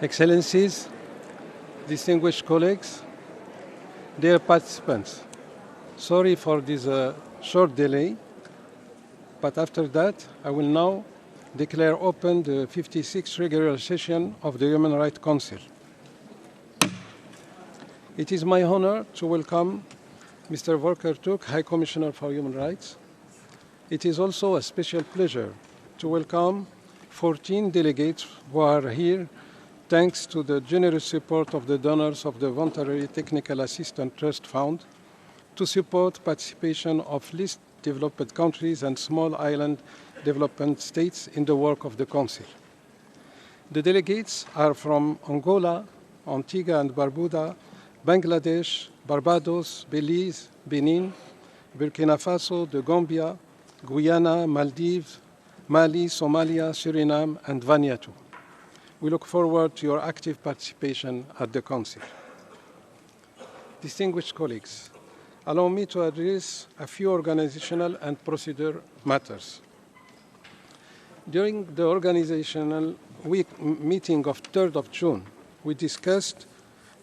Excellencies, distinguished colleagues, dear participants, sorry for this short delay, but after that, I will now declare open the 56th regular session of the Human Rights Council. It is my honor to welcome Mr. Volker Turk, High Commissioner for Human Rights. It is also a special pleasure to welcome 14 delegates who are here thanks to the generous support of the donors of the Voluntary Technical Assistance Trust Fund to support participation of least developed countries and small island development states in the work of the Council. The delegates are from Angola, Antigua and Barbuda, Bangladesh, Barbados, Belize, Benin, Burkina Faso, the Gambia, Guyana, Maldives, Mali, Somalia, Suriname, and Vanuatu. We look forward to your active participation at the Council. Distinguished colleagues, allow me to address a few organizational and procedural matters. During the organizational meeting of 3rd of June, we discussed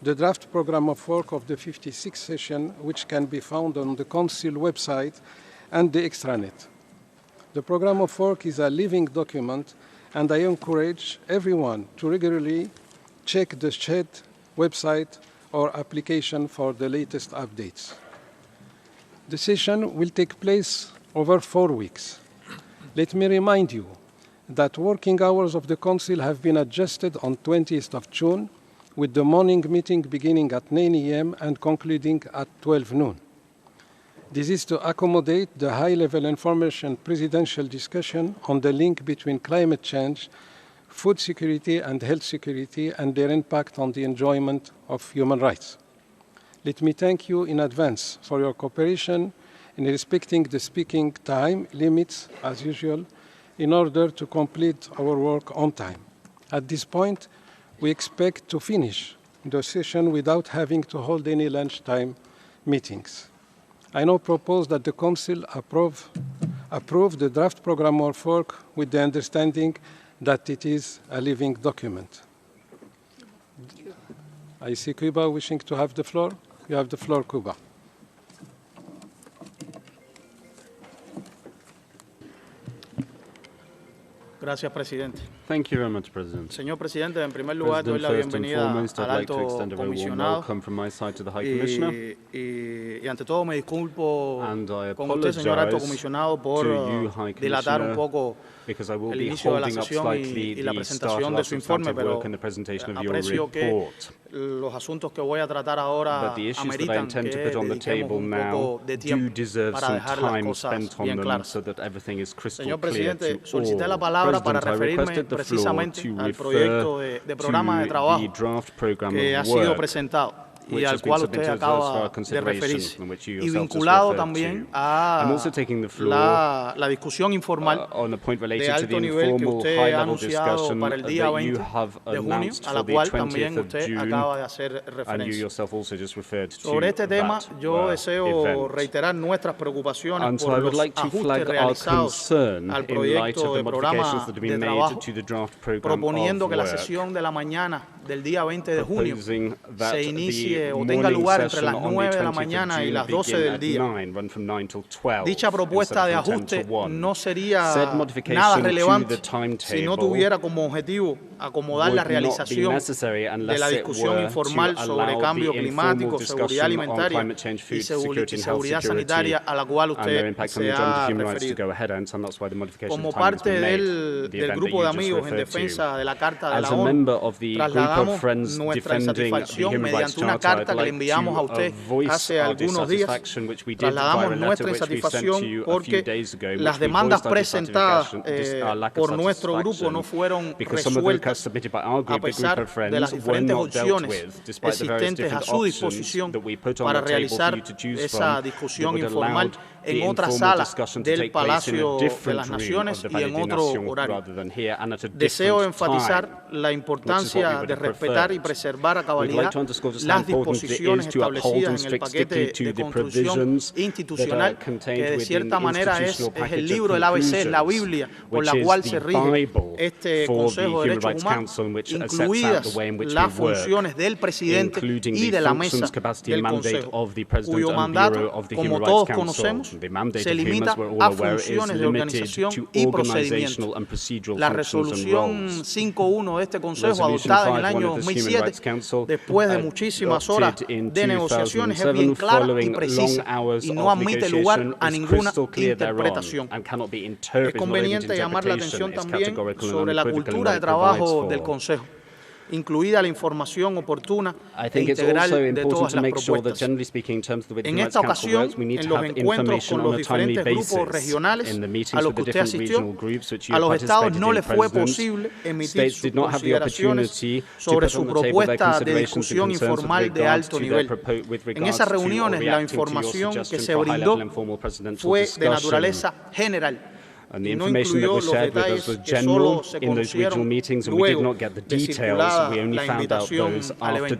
the draft program of work of the 56th session, which can be found on the Council website and the extranet. The program of work is a living document, and I encourage everyone to regularly check the SHED website or application for the latest updates. The session will take place over 4 weeks. Let me remind you that working hours of the Council have been adjusted on 20th of June, with the morning meeting beginning at 9 a.m. and concluding at 12 noon. This is to accommodate the high-level information presidential discussion on the link between climate change, food security and health security and their impact on the enjoyment of human rights. Let me thank you in advance for your cooperation in respecting the speaking time limits, as usual, in order to complete our work on time. At this point, we expect to finish the session without having to hold any lunchtime meetings. I now propose that the Council approve the draft program of work with the understanding that it is a living document. I see Cuba wishing to have the floor. You have the floor, Cuba. Gracias, presidente. Thank you very much, President. Señor presidente, en primer lugar doy la bienvenida al alto comisionado y ante todo me disculpo con usted, señor alto comisionado, por dilatar un poco el inicio de la sesión y la presentación de su informe, pero aprecio que los asuntos que voy a tratar ahora ameritan que dediquemos un poco de tiempo para dejar las cosas bien claras. Señor presidente, solicité la palabra para referirme precisamente al proyecto de programa de trabajo que ha sido presentado y al cual usted acaba de referirse, y vinculado también a la discusión informal de alto nivel que usted ha anunciado para el día 20 de junio, a la cual también usted acaba de hacer referencia. Sobre este tema, yo deseo reiterar nuestras preocupaciones por los ajustes realizados al proyecto de programa de trabajo, proponiendo que la sesión de la mañana del día 20 de junio se inicie o tenga lugar entre las 9 de la mañana y las 12 del día. Dicha propuesta de ajuste no sería nada relevante si no tuviera como objetivo acomodar la realización de la discusión informal sobre cambio climático, seguridad alimentaria y seguridad sanitaria a la cual usted se ha referido. Como parte del grupo de amigos en defensa de la Carta de la ONU, trasladamos nuestra insatisfacción mediante una carta que le enviamos a usted hace algunos días. Trasladamos nuestra insatisfacción porque las demandas presentadas por nuestro grupo no fueron resueltas a pesar de las diferentes opciones existentes a su disposición para realizar esa discusión informal en otra sala del Palacio de las Naciones y en otro horario. Deseo enfatizar la importancia de respetar y preservar a cabalidad las disposiciones establecidas en el paquete de construcción institucional, que de cierta manera es el libro del ABC, es la Biblia por la cual se rige este Consejo de Derechos Humanos, incluidas las funciones del presidente y de la mesa del Consejo, cuyo mandato, como todos conocemos, se limita a funciones de organización y procedimiento. La resolución 5.1 de este Consejo, adoptada en el año 2007, después de muchísimas horas de negociaciones, es bien clara y precisa y no admite lugar a ninguna interpretación. Es conveniente llamar la atención también sobre la cultura de trabajo del Consejo, incluida la información oportuna e integral de todas las propuestas. En esta ocasión, en los encuentros con los diferentes grupos regionales a los que usted asistió, a los estados no les fue posible emitir sus consideraciones sobre su propuesta de discusión informal de alto nivel. En esas reuniones, la información que se brindó fue de naturaleza general y no incluyó los detalles que solo se conocieron luego de circulada la invitación al evento.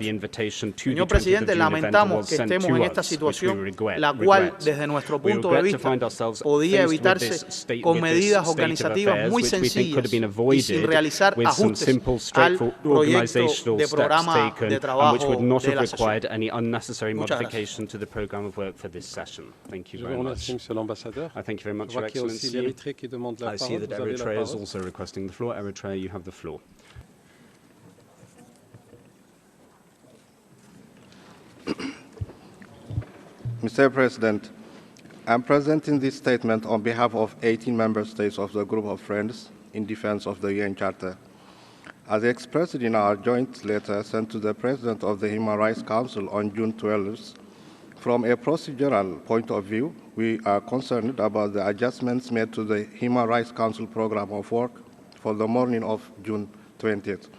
Señor Presidente, lamentamos que estemos en esta situación, la cual, desde nuestro punto de vista, podía evitarse con medidas organizativas muy sencillas y sin realizar ajustes al proyecto de programa de trabajo de la sesión. Muchas gracias. I see that Eritrea is also requesting the floor. Eritrea, you have the floor. Mr. President, I'm presenting this statement on behalf of 18 member states of the Group of Friends in Defense of the UN Charter. As expressed in our joint letter sent to the President of the Human Rights Council on June 12th, from a procedural point of view, we are concerned about the adjustments made to the Human Rights Council program of work for the morning of June 20th.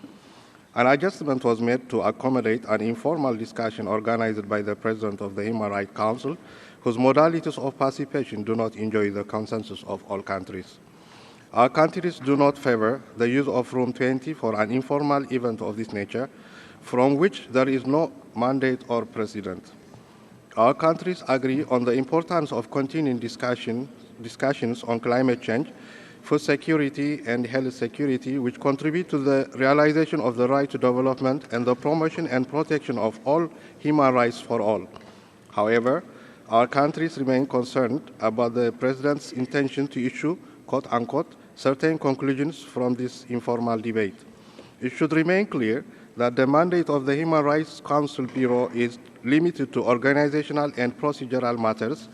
An adjustment was made to accommodate an informal discussion organized by the President of the Human Rights Council, whose modalities of participation do not enjoy the consensus of all countries. Our countries do not favor the use of Room 20 for an informal event of this nature, from which there is no mandate or precedent. Our countries agree on the importance of continuing discussions on climate change, food security, and health security, which contribute to the realization of the right to development and the promotion and protection of all human rights for all. However, our countries remain concerned about the President's intention to issue, quote-unquote, certain conclusions from this informal debate. It should remain clear that the mandate of the Human Rights Council Bureau is limited to organizational and procedural matters,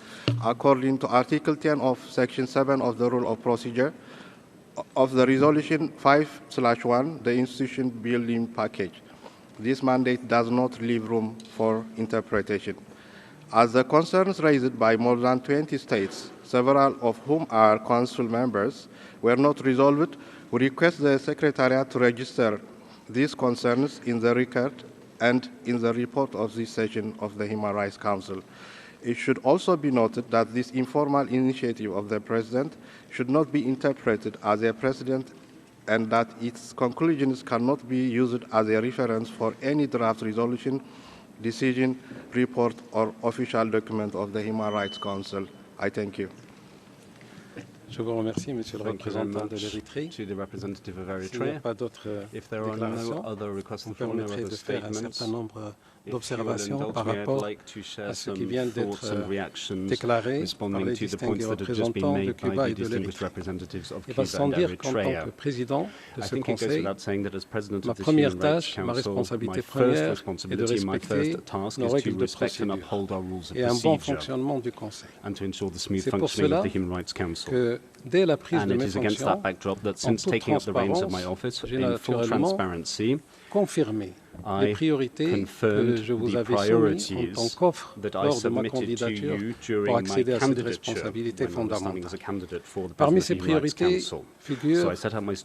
according to Article 10 of Section 7 of the Rule of Procedure of the Resolution 5/1, the Institution Building Package. This mandate does not leave room for interpretation. As the concerns raised by more than 20 states, several of whom are Council members, were not resolved, we request the Secretariat to register these concerns in the record and in the report of this session of the Human Rights Council. It should also be noted that this informal initiative of the President should not be interpreted as a precedent and that its conclusions cannot be used as a reference for any draft resolution, decision, report, or official document of the Human Rights Council. I thank you. Je vous remercie, Monsieur le représentant de l'Érythrée. S'il n'y a pas d'autres déclarations, on permettrait de faire un certain nombre d'observations par rapport à ce qui vient d'être déclaré par les distingués représentants de Cuba et de l'Érythrée. Il va sans dire qu'en tant que président de ce Conseil, ma première tâche, ma responsabilité première est de respecter nos règles de procédure et un bon fonctionnement du Conseil. C'est pour cela que dès la prise de mes fonctions, en toute transparence, j'ai naturellement confirmé les priorités que je vous avais soumises en tant qu'offre lors de ma candidature pour accéder à cette responsabilité fondamentale. Parmi ces priorités figure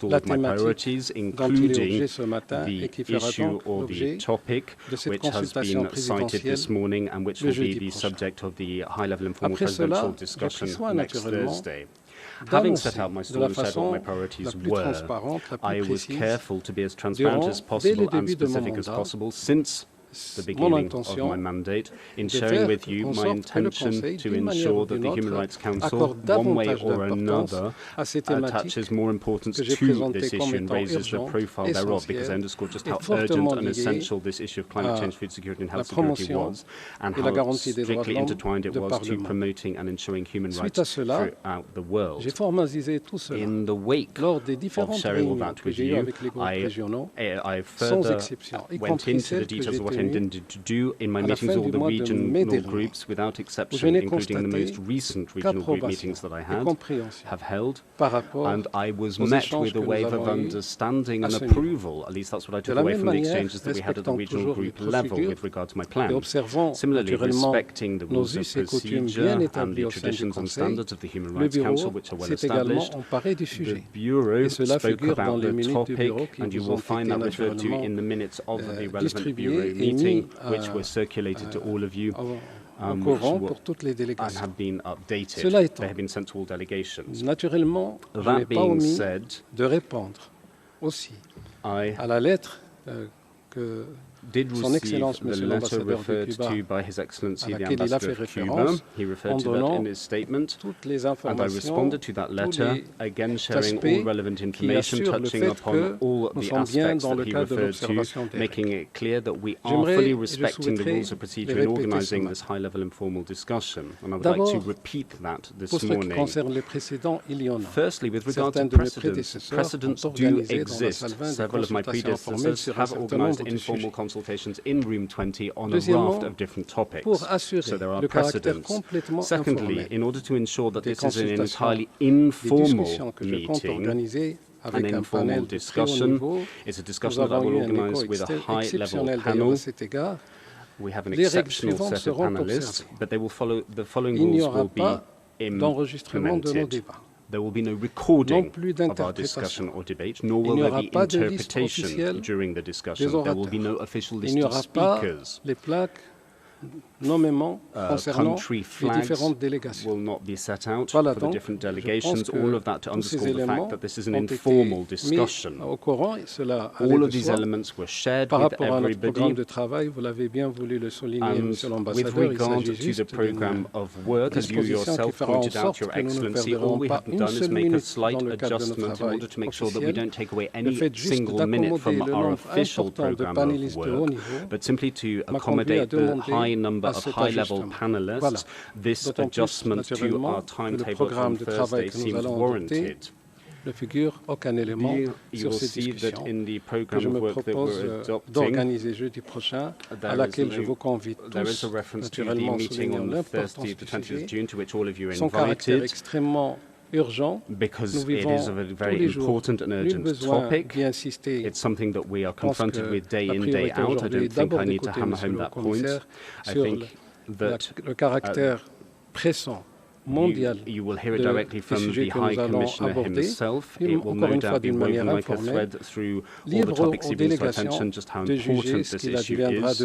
la thématique dont il est objet ce matin et qui fera donc l'objet de cette consultation présidentielle le jeudi prochain. Après cela, j'ai pris soin naturellement d'annoncer de la façon la plus transparente, la plus précise, dès le début de mon mandat, mon intention de faire en sorte que le Conseil, d'une manière ou d'une autre, accorde davantage d'importance à ces thématiques que j'ai présentées comme étant urgentes, essentielles et fortement liées à la promotion et la garantie des droits de l'homme de par le monde. Suite à cela, j'ai formalisé tout cela lors des différentes réunions que j'ai eues avec les groupes régionaux, sans exception, y compris celles que j'ai tenues to do in my meetings with all the regional groups without exception, including the most recent regional group meetings that I have held. And I was met with a wave of understanding and approval, at least that's what I took away from the exchanges that we had at the regional group level with regard to my plan. Similarly, respecting the rules of procedure and the traditions and standards of the Human Rights Council, which are well established, the Bureau spoke about the topic, and you will find that referred to in the minutes of the relevant Bureau meeting, which were circulated to all of you and have been updated. They have been sent to all delegations. Naturellement, je n'ai pas omis de répondre aussi à la lettre que Son Excellence, Monsieur l'ambassadeur de Cuba, à laquelle il a fait référence, en donnant toutes les informations, tous les aspects qui assurent le fait que nous sommes bien dans le cadre de l'observation des règles. J'aimerais et je souhaiterais les répéter ce matin. D'abord, pour ce qui concerne les précédents, il y en a. Certains de mes prédécesseurs ont organisé dans la salle 20 des consultations informelles sur un certain nombre de sujets. Deuxièmement, pour assurer le caractère complètement informel des consultations, des discussions que je compte organiser avec un panel de très haut niveau, nous avons eu un écho exceptionnel d'ailleurs à cet égard. Les règles suivantes seront observées. Il n'y aura pas d'enregistrement de nos débats. There will be no recording of our discussion or debate, nor will there be interpretation during the discussion. There will be no official list of speakers. Les plaques nommément concernant les différentes délégations. Will not be set out for the different delegations. All of that to underscore the fact that this is an informal discussion. All of these elements were shared with everybody. And with regard to the program of work, as you yourself pointed out, Your Excellency, all we have done is make a slight adjustment in order to make sure that we don't take away any single minute from our official program of work, but simply to accommodate the high number of high-level panelists, this adjustment to our timetable on Thursday seems warranted. You will see that in the program of work that we're adopting, there is a reference to the meeting on Thursday, the 20th of June, to which all of you are invited, because it is a very important and urgent topic. It's something that we are confronted with day in, day out. I don't think I need to hammer home that point. I think that you will hear it directly from the High Commissioner himself. It will no doubt be woven like a thread through all the topics he brings to attention, just how important this issue is.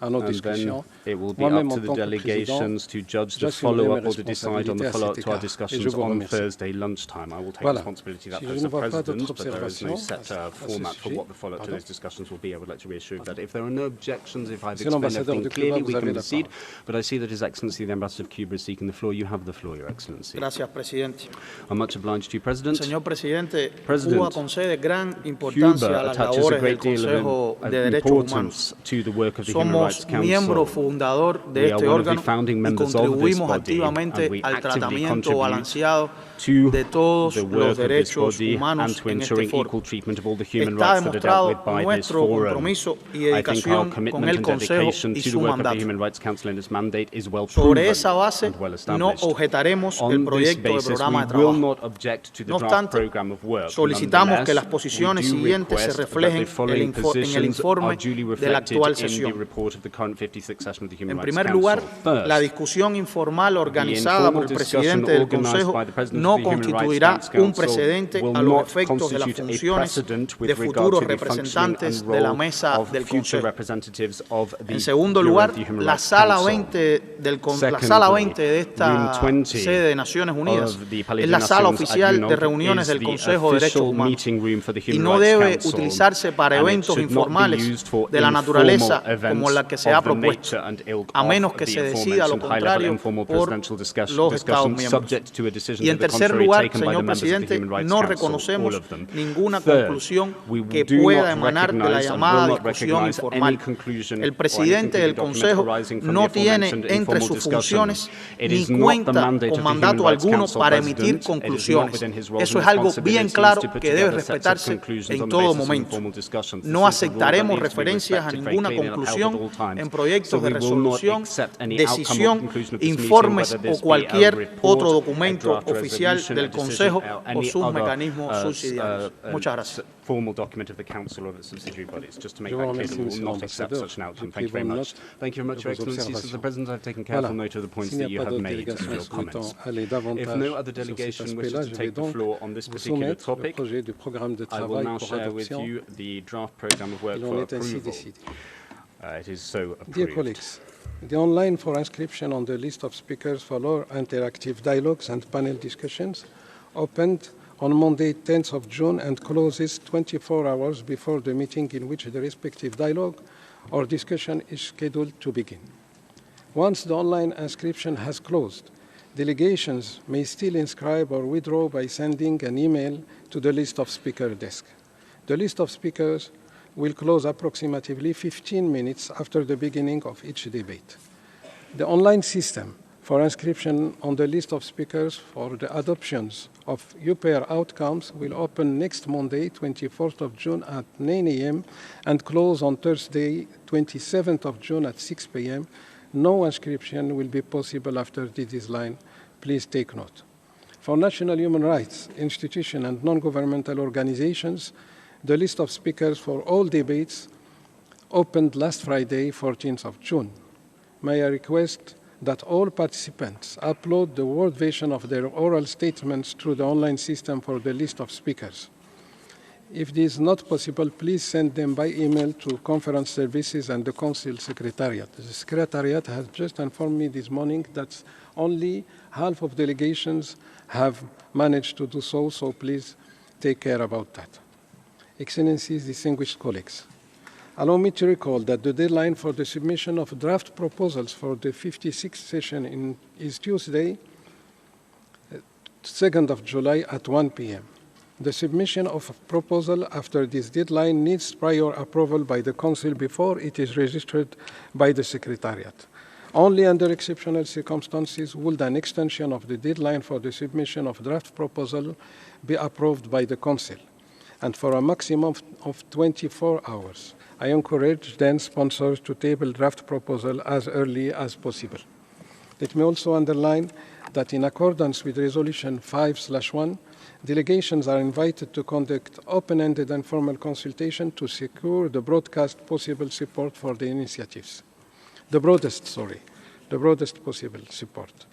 And then it will be up to the delegations to judge the follow-up or to decide on the follow-up to our discussions on Thursday lunchtime. I will take responsibility of that as the President, but there is no set format for what the follow-up to those discussions will be. I would like to reassure you that if there are no objections, if I've explained everything clearly, we can proceed. But I see that His Excellency, the Ambassador of Cuba, is seeking the floor. You have the floor, Your Excellency. Gracias, Presidente. I'm much obliged to you, President. Señor Presidente, Cuba concede gran importancia a las labores del Consejo de Derechos Humanos. To the work of the Human somos miembro fundador de este órgano y contribuimos activamente al tratamiento balanceado de todos los derechos humanos en este foro. Está demostrado nuestro compromiso y dedicación con el Consejo y su mandato. Sobre esa base, no objetaremos el proyecto de programa de trabajo. No obstante, solicitamos que las posiciones siguientes se reflejen en el informe de la actual sesión. En primer lugar, la discusión informal organizada por el presidente del Consejo no constituirá un precedente a los efectos de las funciones de futuros representantes de la mesa del Consejo. En segundo lugar, la sala 20 de esta sede de Naciones Unidas es la sala oficial de reuniones del Consejo de Derechos Humanos y no debe utilizarse para eventos informales de la naturaleza como la que se ha propuesto, a menos que se decida lo contrario por los Estados miembros. Y en tercer lugar, señor presidente, no reconocemos ninguna conclusión que pueda emanar de la llamada discusión informal. El presidente del Consejo no tiene entre sus funciones ni cuenta con mandato alguno para emitir conclusiones. Eso es algo bien claro que debe respetarse en todo momento. No aceptaremos referencias a ninguna conclusión en proyectos de resolución, decisión, informes o cualquier otro documento oficial del Consejo o sus mecanismos subsidiarios. Muchas gracias. Formal document of the Council or its subsidiary bodies, just to make that clear that we will not accept such an outcome. Thank you very much. Thank you very much, Your Excellencies. As the President, I've taken careful note of the points that you have made in your comments. If no other delegation wishes to take the floor on this particular topic, I will now share with you the draft programme of work for approval. It is so approved. Dear colleagues, the online for inscription on the list of speakers for our interactive dialogues and panel discussions opened on Monday, 10th of June, and closes 24 hours before the meeting in which the respective dialogue or discussion is scheduled to begin. Once the online inscription has closed, delegations may still inscribe or withdraw by sending an email to the list of speaker desk. The list of speakers will close approximately 15 minutes after the beginning of each debate. The online system for inscription on the list of speakers for the adoptions of UPR outcomes will open next Monday, 24th of June at 9 a.m. and close on Thursday, 27th of June at 6 p.m. No inscription will be possible after the deadline. Please take note. For national human rights institutions and non-governmental organizations, the list of speakers for all debates opened last Friday, 14th of June. May I request that all participants upload the Word version of their oral statements through the online system for the list of speakers. If this is not possible, please send them by email to Conference Services and the Council Secretariat. The Secretariat has just informed me this morning that only half of delegations have managed to do so, so please take care about that. Excellencies, distinguished colleagues, allow me to recall that the deadline for the submission of draft proposals for the 56th session is Tuesday, 2nd of July at 1 p.m. The submission of a proposal after this deadline needs prior approval by the Council before it is registered by the Secretariat. Only under exceptional circumstances would an extension of the deadline for the submission of draft proposal be approved by the Council, and for a maximum of 24 hours. I encourage then sponsors to table draft proposal as early as possible. Let me also underline that in accordance with Resolution 5/1, delegations are invited to conduct open-ended and formal consultation to secure the broadest possible support for the initiatives. The broadest possible support.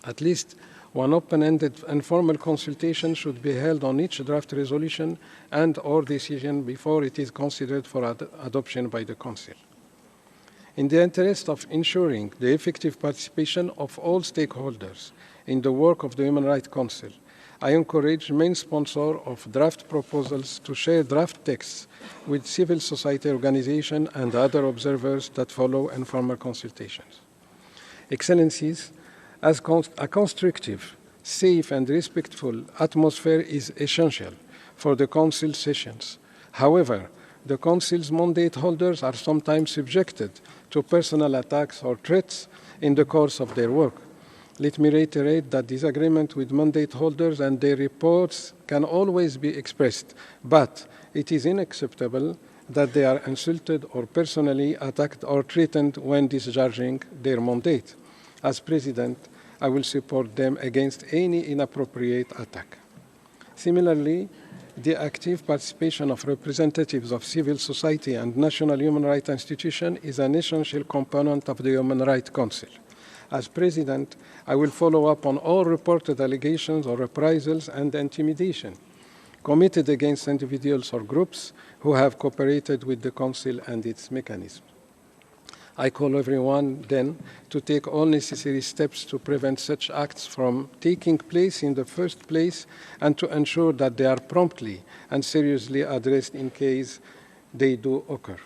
At least one open-ended and formal consultation should be held on each draft resolution and or decision before it is considered for adoption by the Council. In the interest of ensuring the effective participation of all stakeholders in the work of the Human Rights Council, I encourage main sponsors of draft proposals to share draft texts with civil society organizations and other observers that follow informal consultations. Excellencies, as a constructive, safe and respectful atmosphere is essential for the Council sessions. However, the Council's mandate holders are sometimes subjected to personal attacks or threats in the course of their work. Let me reiterate that disagreement with mandate holders and their reports can always be expressed, but it is unacceptable that they are insulted or personally attacked or threatened when discharging their mandate. As President, I will support them against any inappropriate attack. Similarly, the active participation of representatives of civil society and national human rights institutions is an essential component of the Human Rights Council. As President, I will follow up on all reported allegations or reprisals and intimidation committed against individuals or groups who have cooperated with the Council and its mechanisms. I call everyone then to take all necessary steps to prevent such acts from taking place in the first place and to ensure that they are promptly and seriously addressed in case they do occur.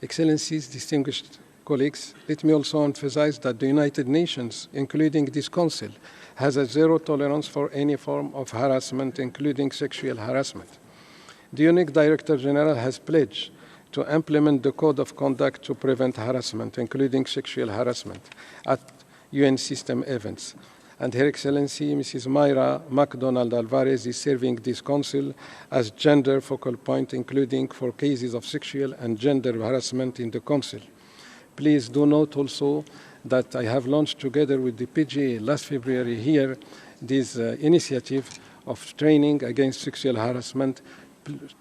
Excellencies, distinguished colleagues, let me also emphasize that the United Nations, including this Council, has a zero tolerance for any form of harassment, including sexual harassment. The UNIC Director General has pledged to implement the Code of Conduct to prevent harassment, including sexual harassment, at UN system events. And Her Excellency Mrs. Mayra MacDonald Alvarez is serving this Council as gender focal point, including for cases of sexual and gender harassment in the Council. Please do note also that I have launched together with the PGA last February here this initiative of training against sexual harassment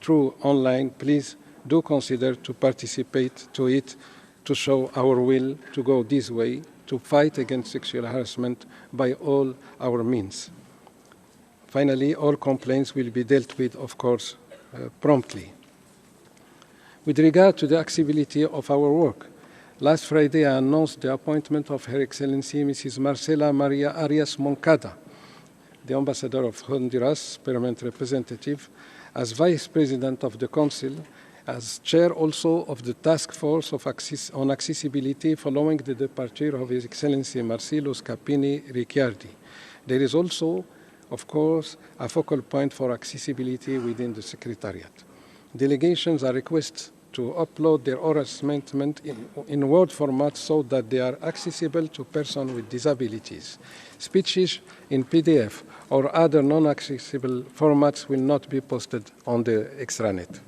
through online. Please do consider to participate to it to show our will to go this way, to fight against sexual harassment by all our means. Finally, all complaints will be dealt with, of course, promptly. With regard to the accessibility of our work, last Friday I announced the appointment of Her Excellency Mrs. Marcela Maria Arias Moncada, the Ambassador of Honduras, Permanent Representative, as Vice President of the Council, as Chair also of the Task Force on Accessibility following the departure of His Excellency Marcelo Scapini Ricciardi. There is also, of course, a focal point for accessibility within the Secretariat. Delegations are requested to upload their oral statement in Word format so that they are accessible to persons with disabilities. Speeches in PDF or other non-accessible formats will not be posted on the extranet.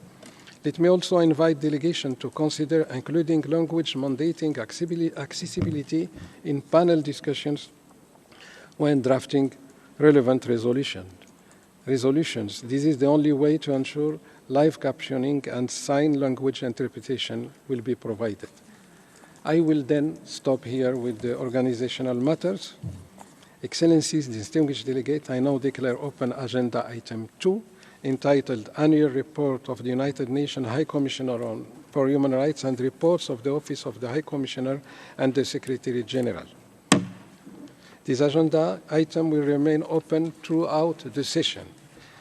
Let me also invite delegations to consider including language mandating accessibility in panel discussions when drafting relevant resolutions. This is the only way to ensure live captioning and sign language interpretation will be provided. I will then stop here with the organizational matters. Excellencies, distinguished delegates, I now declare open agenda item 2, entitled Annual Report of the United Nations High Commissioner for Human Rights and Reports of the Office of the High Commissioner and the Secretary General. This agenda item will remain open throughout the session.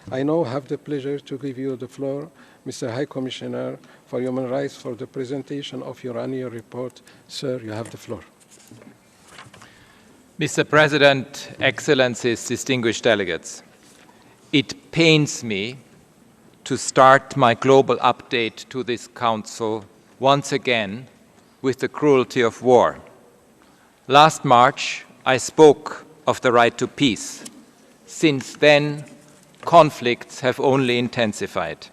I now have the pleasure to give you the floor, Mr. High Commissioner for Human Rights, for the presentation of your annual report. Sir, you have the floor. Mr. President, Excellencies, distinguished delegates, it pains me to start my global update to this Council once again with the cruelty of war. Last March, I spoke of the right to peace. Since then, conflicts have only intensified.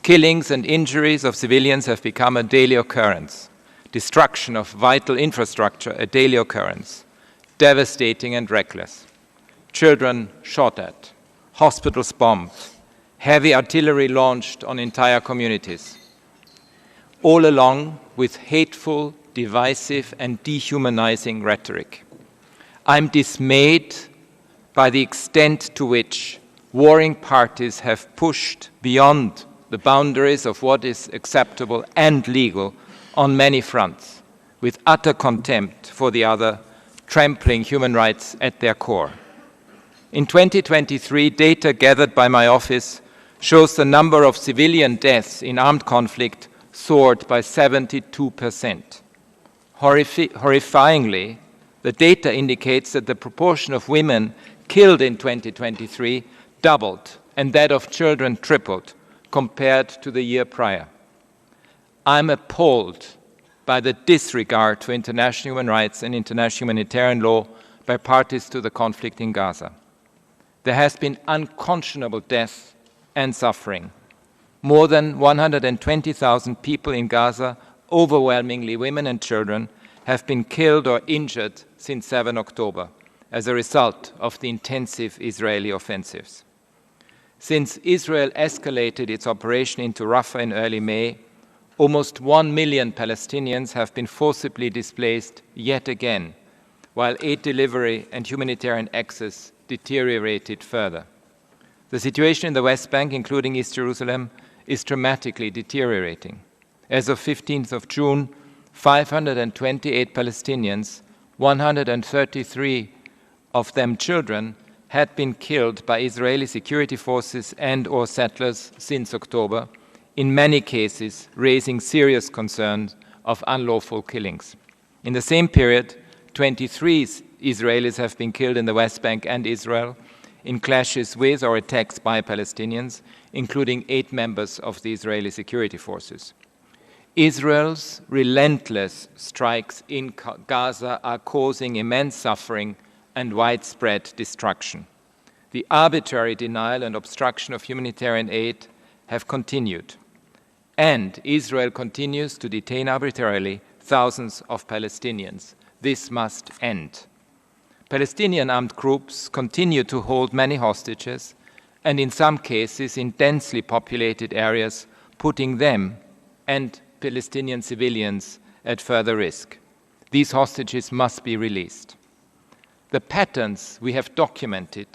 Killings and injuries of civilians have become a daily occurrence. Destruction of vital infrastructure, a daily occurrence. Devastating and reckless. Children shot at. Hospitals bombed. Heavy artillery launched on entire communities. All along with hateful, divisive, and dehumanizing rhetoric. I'm dismayed by the extent to which warring parties have pushed beyond the boundaries of what is acceptable and legal on many fronts, with utter contempt for the other, trampling human rights at their core. In 2023, data gathered by my office shows the number of civilian deaths in armed conflict soared by 72%. Horrifyingly, the data indicates that the proportion of women killed in 2023 doubled and that of children tripled compared to the year prior. I'm appalled by the disregard for international human rights and international humanitarian law by parties to the conflict in Gaza. There has been unconscionable death and suffering. More than 120,000 people in Gaza, overwhelmingly women and children, have been killed or injured since 7 October as a result of the intensive Israeli offensives. Since Israel escalated its operation into Rafah in early May, almost 1 million Palestinians have been forcibly displaced yet again, while aid delivery and humanitarian access deteriorated further. The situation in the West Bank, including East Jerusalem, is dramatically deteriorating. As of 15th of June, 528 Palestinians, 133 of them children, had been killed by Israeli security forces and/or settlers since October, in many cases raising serious concerns of unlawful killings. In the same period, 23 Israelis have been killed in the West Bank and Israel in clashes with or attacks by Palestinians, including 8 members of the Israeli security forces. Israel's relentless strikes in Gaza are causing immense suffering and widespread destruction. The arbitrary denial and obstruction of humanitarian aid have continued, and Israel continues to detain arbitrarily thousands of Palestinians. This must end. Palestinian armed groups continue to hold many hostages, and in some cases in densely populated areas, putting them and Palestinian civilians at further risk. These hostages must be released. The patterns we have documented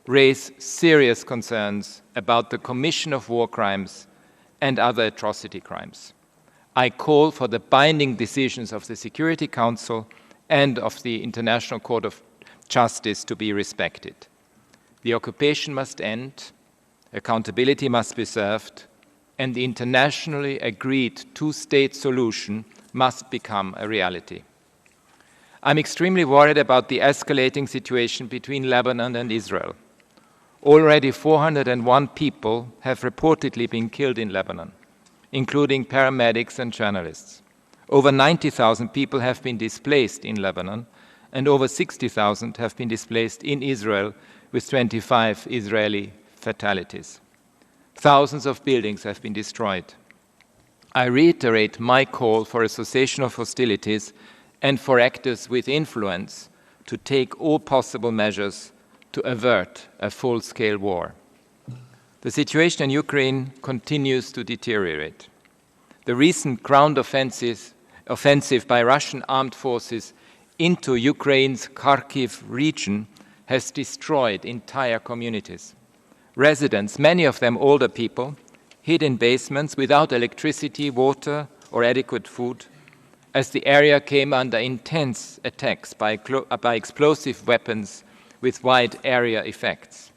raise serious concerns about the commission of war crimes and other atrocity crimes. I call for the binding decisions of the Security Council and of the International Court of Justice to be respected. The occupation must end, accountability must be served, and the internationally agreed two-state solution must become a reality. I'm extremely worried about the escalating situation between Lebanon and Israel. Already 401 people have reportedly been killed in Lebanon, including paramedics and journalists. Over 90,000 people have been displaced in Lebanon, and over 60,000 have been displaced in Israel, with 25 Israeli fatalities. Thousands of buildings have been destroyed. I reiterate my call for a cessation of hostilities and for actors with influence to take all possible measures to avert a full-scale war. The situation in Ukraine continues to deteriorate. The recent ground offensive by Russian armed forces into Ukraine's Kharkiv region has destroyed entire communities. Residents, many of them older people, hid in basements without electricity, water, or adequate food, as the area came under intense attacks by explosive weapons with wide area effects.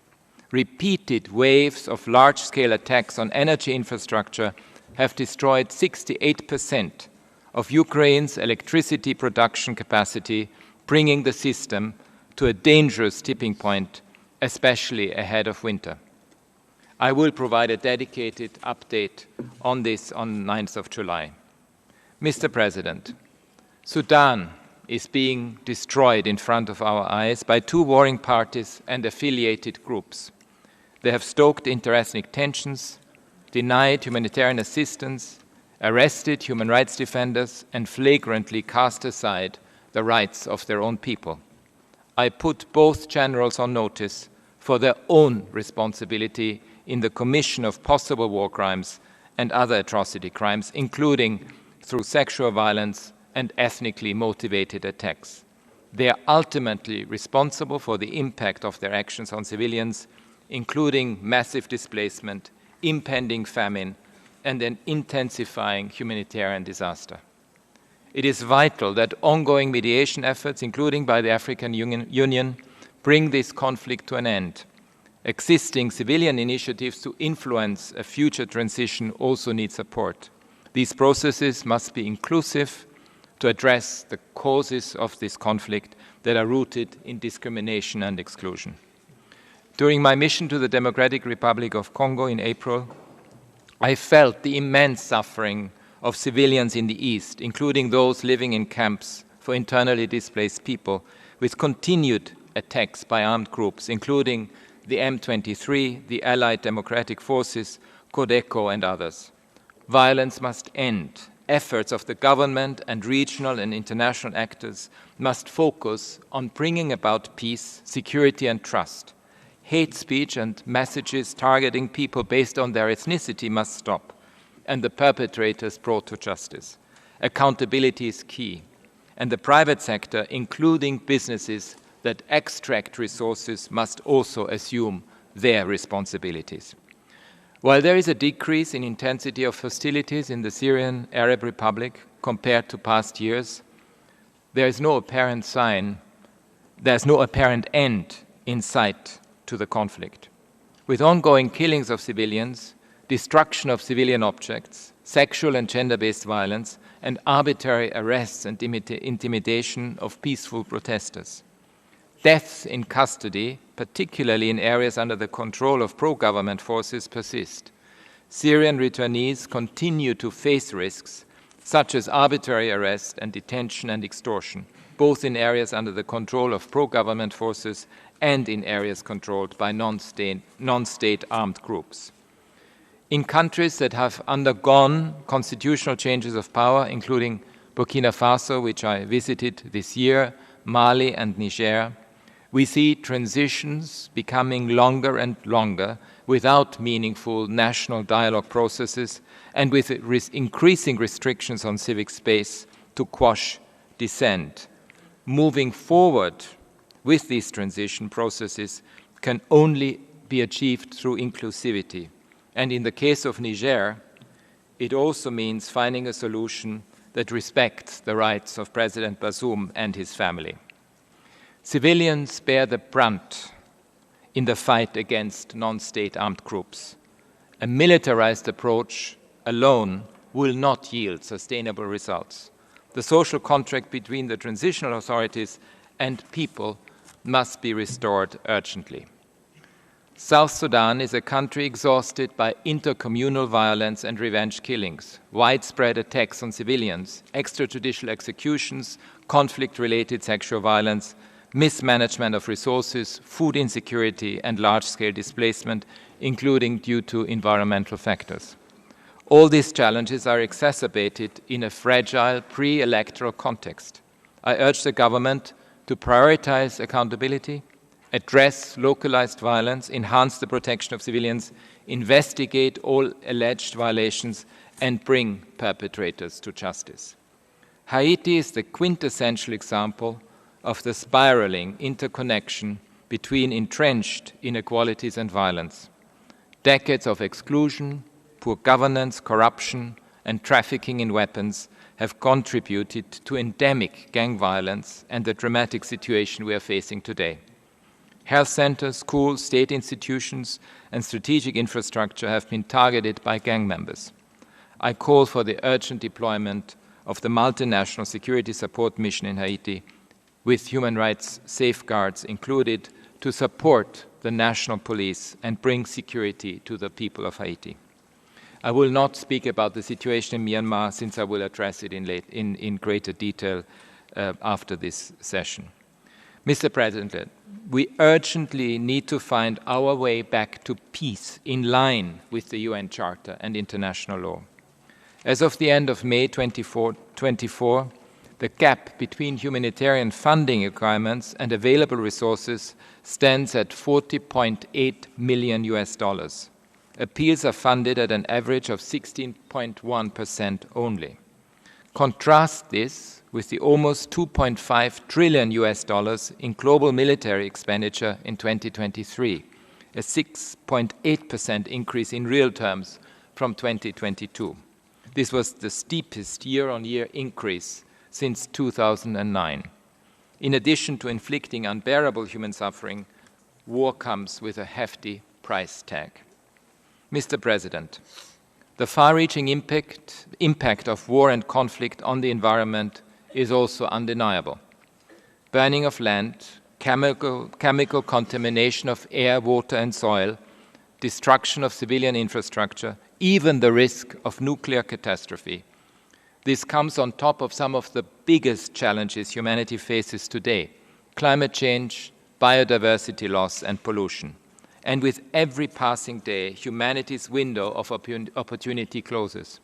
Repeated waves of large-scale attacks on energy infrastructure have destroyed 68% of Ukraine's electricity production capacity, bringing the system to a dangerous tipping point, especially ahead of winter. I will provide a dedicated update on this on 9th of July. Mr. President, Sudan is being destroyed in front of our eyes by 2 warring parties and affiliated groups. They have stoked interethnic tensions, denied humanitarian assistance, arrested human rights defenders, and flagrantly cast aside the rights of their own people. I put both generals on notice for their own responsibility in the commission of possible war crimes and other atrocity crimes, including through sexual violence and ethnically motivated attacks. They are ultimately responsible for the impact of their actions on civilians, including massive displacement, impending famine, and an intensifying humanitarian disaster. It is vital that ongoing mediation efforts, including by the African Union, bring this conflict to an end. Existing civilian initiatives to influence a future transition also need support. These processes must be inclusive to address the causes of this conflict that are rooted in discrimination and exclusion. During my mission to the Democratic Republic of Congo in April, I felt the immense suffering of civilians in the East, including those living in camps for internally displaced people, with continued attacks by armed groups, including the M23, the Allied Democratic Forces, Codeco, and others. Violence must end. Efforts of the government and regional and international actors must focus on bringing about peace, security, and trust. Hate speech and messages targeting people based on their ethnicity must stop, and the perpetrators brought to justice. Accountability is key, and the private sector, including businesses that extract resources, must also assume their responsibilities. While there is a decrease in intensity of hostilities in the Syrian Arab Republic compared to past years, there's no apparent end in sight to the conflict. With ongoing killings of civilians, destruction of civilian objects, sexual and gender-based violence, and arbitrary arrests and intimidation of peaceful protesters. Deaths in custody, particularly in areas under the control of pro-government forces, persist. Syrian returnees continue to face risks such as arbitrary arrest and detention and extortion, both in areas under the control of pro-government forces and in areas controlled by non-state armed groups. In countries that have undergone constitutional changes of power, including Burkina Faso, which I visited this year, Mali and Niger, we see transitions becoming longer and longer without meaningful national dialogue processes and with increasing restrictions on civic space to quash dissent. Moving forward with these transition processes can only be achieved through inclusivity. And in the case of Niger, it also means finding a solution that respects the rights of President Bazoum and his family. Civilians bear the brunt in the fight against non-state armed groups. A militarized approach alone will not yield sustainable results. The social contract between the transitional authorities and people must be restored urgently. South Sudan is a country exhausted by intercommunal violence and revenge killings, widespread attacks on civilians, extrajudicial executions, conflict-related sexual violence, mismanagement of resources, food insecurity, and large-scale displacement, including due to environmental factors. All these challenges are exacerbated in a fragile pre-electoral context. I urge the government to prioritize accountability, address localized violence, enhance the protection of civilians, investigate all alleged violations, and bring perpetrators to justice. Haiti is the quintessential example of the spiraling interconnection between entrenched inequalities and violence. Decades of exclusion, poor governance, corruption, and trafficking in weapons have contributed to endemic gang violence and the dramatic situation we are facing today. Health centers, schools, state institutions, and strategic infrastructure have been targeted by gang members. I call for the urgent deployment of the multinational security support mission in Haiti, with human rights safeguards included, to support the national police and bring security to the people of Haiti. I will not speak about the situation in Myanmar, since I will address it in greater detail after this session. Mr. President, we urgently need to find our way back to peace in line with the UN Charter and international law. As of the end of May 2024, the gap between humanitarian funding requirements and available resources stands at $40.8 million. Appeals are funded at an average of 16.1% only. Contrast this with the almost $2.5 trillion in global military expenditure in 2023, a 6.8% increase in real terms from 2022. This was the steepest year-on-year increase since 2009. In addition to inflicting unbearable human suffering, war comes with a hefty price tag. Mr. President, the far-reaching impact of war and conflict on the environment is also undeniable. Burning of land, chemical contamination of air, water, and soil, destruction of civilian infrastructure, even the risk of nuclear catastrophe This comes on top of some of the biggest challenges humanity faces today: climate change, biodiversity loss, and pollution. And with every passing day, humanity's window of opportunity closes.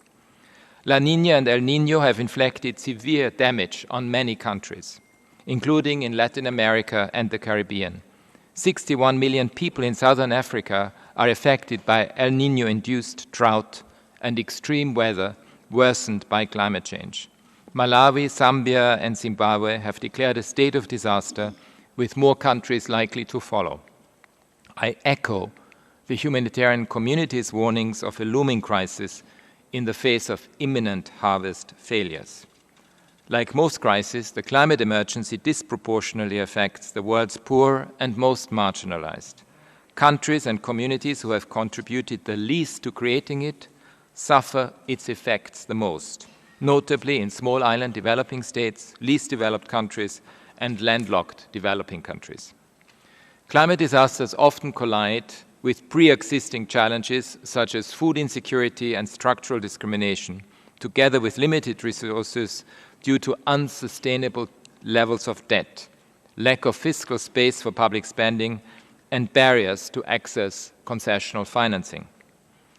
La Niña and El Niño have inflicted severe damage on many countries, including in Latin America and the Caribbean. 61 million people in southern Africa are affected by El Niño-induced drought and extreme weather worsened by climate change. Malawi, Zambia, and Zimbabwe have declared a state of disaster, with more countries likely to follow. I echo the humanitarian community's warnings of a looming crisis in the face of imminent harvest failures. Like most crises, the climate emergency disproportionately affects the world's poor and most marginalized. Countries and communities who have contributed the least to creating it suffer its effects the most, notably in small island developing states, least developed countries, and landlocked developing countries. Climate disasters often collide with pre-existing challenges such as food insecurity and structural discrimination, together with limited resources due to unsustainable levels of debt, lack of fiscal space for public spending, and barriers to access concessional financing.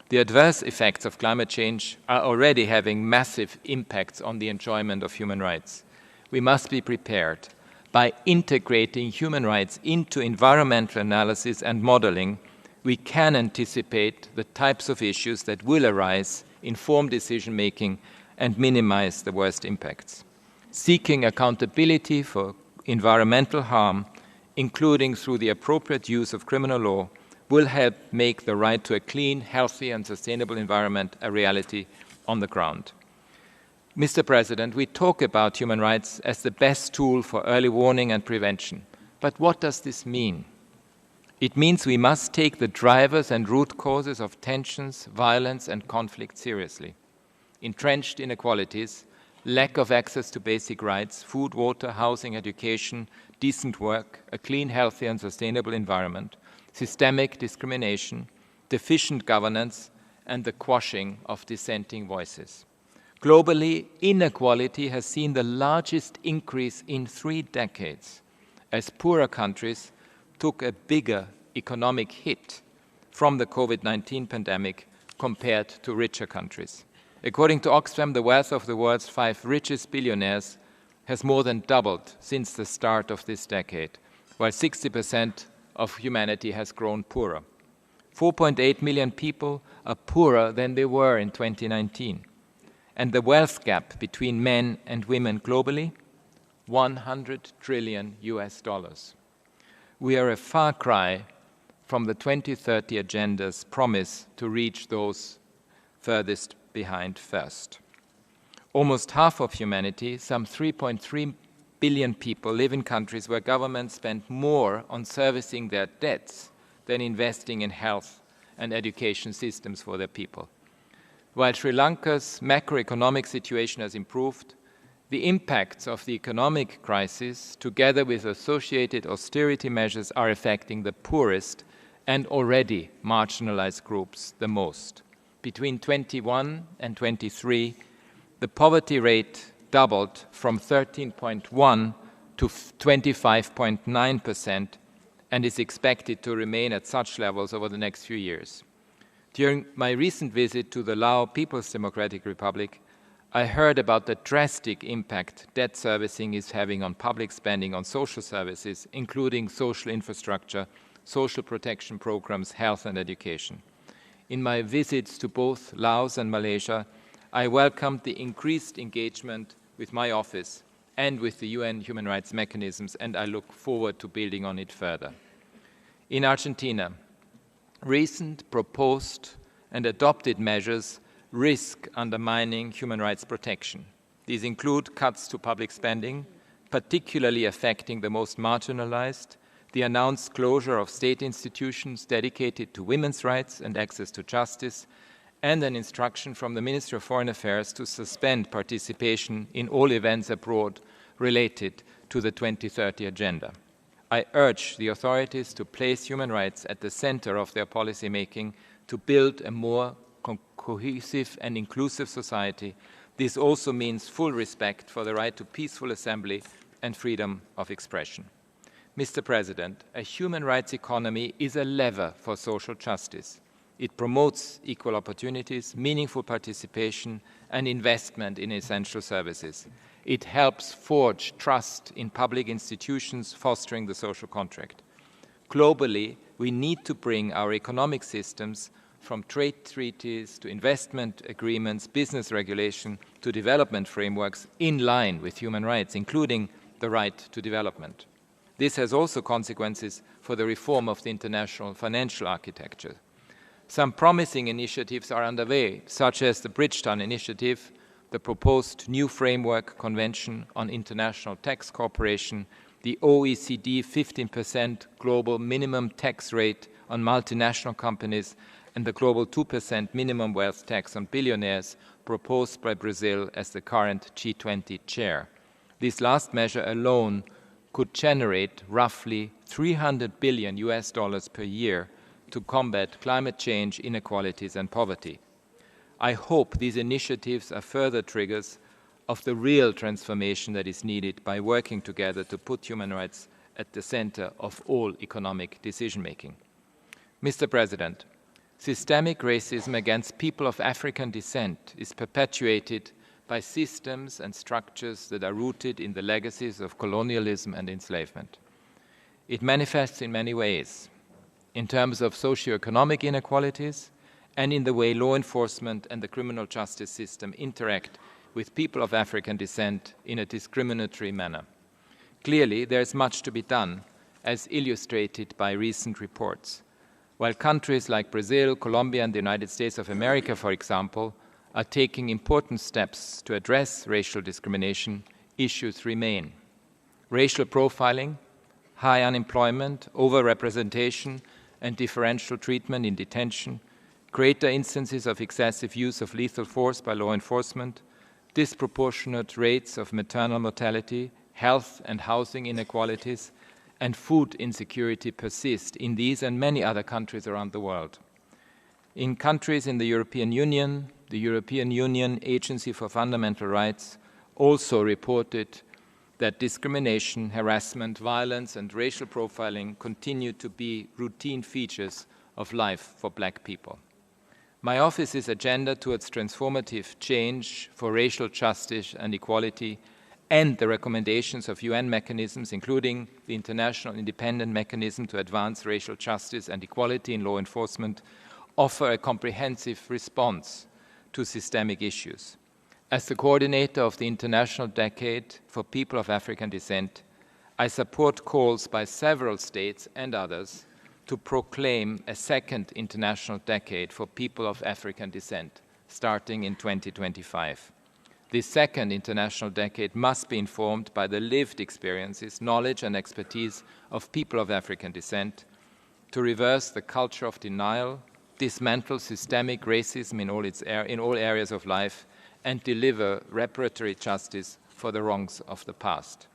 The adverse effects of climate change are already having massive impacts on the enjoyment of human rights. We must be prepared. By integrating human rights into environmental analysis and modeling, we can anticipate the types of issues that will arise, inform decision-making, and minimize the worst impacts. Seeking accountability for environmental harm, including through the appropriate use of criminal law, will help make the right to a clean, healthy, and sustainable environment a reality on the ground. Mr. President, we talk about human rights as the best tool for early warning and prevention. But what does this mean? It means we must take the drivers and root causes of tensions, violence, and conflict seriously. Entrenched inequalities, lack of access to basic rights, food, water, housing, education, decent work, a clean, healthy, and sustainable environment, systemic discrimination, deficient governance, and the quashing of dissenting voices. Globally, inequality has seen the largest increase in 3 decades, as poorer countries took a bigger economic hit from the COVID-19 pandemic compared to richer countries. According to Oxfam, the wealth of the world's 5 richest billionaires has more than doubled since the start of this decade, while 60% of humanity has grown poorer. 4.8 million people are poorer than they were in 2019. And the wealth gap between men and women globally, $100 trillion. We are a far cry from the 2030 agenda's promise to reach those furthest behind first. Almost half of humanity, some 3.3 billion people, live in countries where governments spend more on servicing their debts than investing in health and education systems for their people. While Sri Lanka's macroeconomic situation has improved, the impacts of the economic crisis, together with associated austerity measures, are affecting the poorest and already marginalized groups the most. Between 21 and 23, the poverty rate doubled from 13.1% to 25.9% and is expected to remain at such levels over the next few years. During my recent visit to the Lao People's Democratic Republic, I heard about the drastic impact debt servicing is having on public spending on social services, including social infrastructure, social protection programs, health and education. In my visits to both Laos and Malaysia, I welcomed the increased engagement with my office and with the UN human rights mechanisms, and I look forward to building on it further. In Argentina, recent proposed and adopted measures risk undermining human rights protection. These include cuts to public spending, particularly affecting the most marginalized, the announced closure of state institutions dedicated to women's rights and access to justice, and an instruction from the Ministry of Foreign Affairs to suspend participation in all events abroad related to the 2030 agenda. I urge the authorities to place human rights at the center of their policy making to build a more cohesive and inclusive society This also means full respect for the right to peaceful assembly and freedom of expression. Mr. President, a human rights economy is a lever for social justice. It promotes equal opportunities, meaningful participation, and investment in essential services. It helps forge trust in public institutions, fostering the social contract. Globally, we need to bring our economic systems from trade treaties to investment agreements, business regulation, to development frameworks in line with human rights, including the right to development. This has also consequences for the reform of the international financial architecture. Some promising initiatives are underway, such as the Bridgetown Initiative, the proposed new framework convention on international tax cooperation, the OECD 15% global minimum tax rate on multinational companies, and the global 2% minimum wealth tax on billionaires proposed by Brazil as the current G20 chair. This last measure alone could generate roughly $300 billion per year to combat climate change, inequalities, and poverty. I hope these initiatives are further triggers of the real transformation that is needed by working together to put human rights at the center of all economic decision-making. Mr. President, systemic racism against people of African descent is perpetuated by systems and structures that are rooted in the legacies of colonialism and enslavement. It manifests in many ways, in terms of socioeconomic inequalities and in the way law enforcement and the criminal justice system interact with people of African descent in a discriminatory manner. Clearly, there is much to be done, as illustrated by recent reports. While countries like Brazil, Colombia, and the United States of America, for example, are taking important steps to address racial discrimination, issues remain. Racial profiling, high unemployment, overrepresentation, and differential treatment in detention, greater instances of excessive use of lethal force by law enforcement, disproportionate rates of maternal mortality, health and housing inequalities, and food insecurity persist in these and many other countries around the world. In countries in the European Union Agency for Fundamental Rights also reported that discrimination, harassment, violence, and racial profiling continue to be routine features of life for Black people. My office's agenda towards transformative change for racial justice and equality and the recommendations of UN mechanisms, including the International Independent Mechanism to Advance Racial Justice and Equality in Law Enforcement, offer a comprehensive response to systemic issues. As the coordinator of the International Decade for People of African Descent, I support calls by several states and others to proclaim a second International Decade for People of African Descent, starting in 2025. This second International Decade must be informed by the lived experiences, knowledge, and expertise of people of African descent to reverse the culture of denial, dismantle systemic racism in all areas of life, and deliver reparatory justice for the wrongs of the past.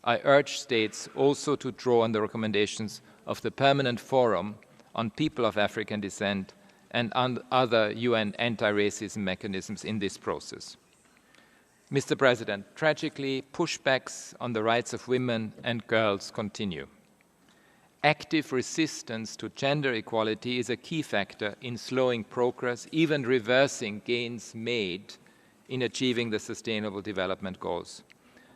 I urge states also to draw on the recommendations of the Permanent Forum on People of African Descent and on other UN anti-racism mechanisms in this process. Mr. President, tragically, pushbacks on the rights of women and girls continue. Active resistance to gender equality is a key factor in slowing progress, even reversing gains made in achieving the Sustainable Development Goals.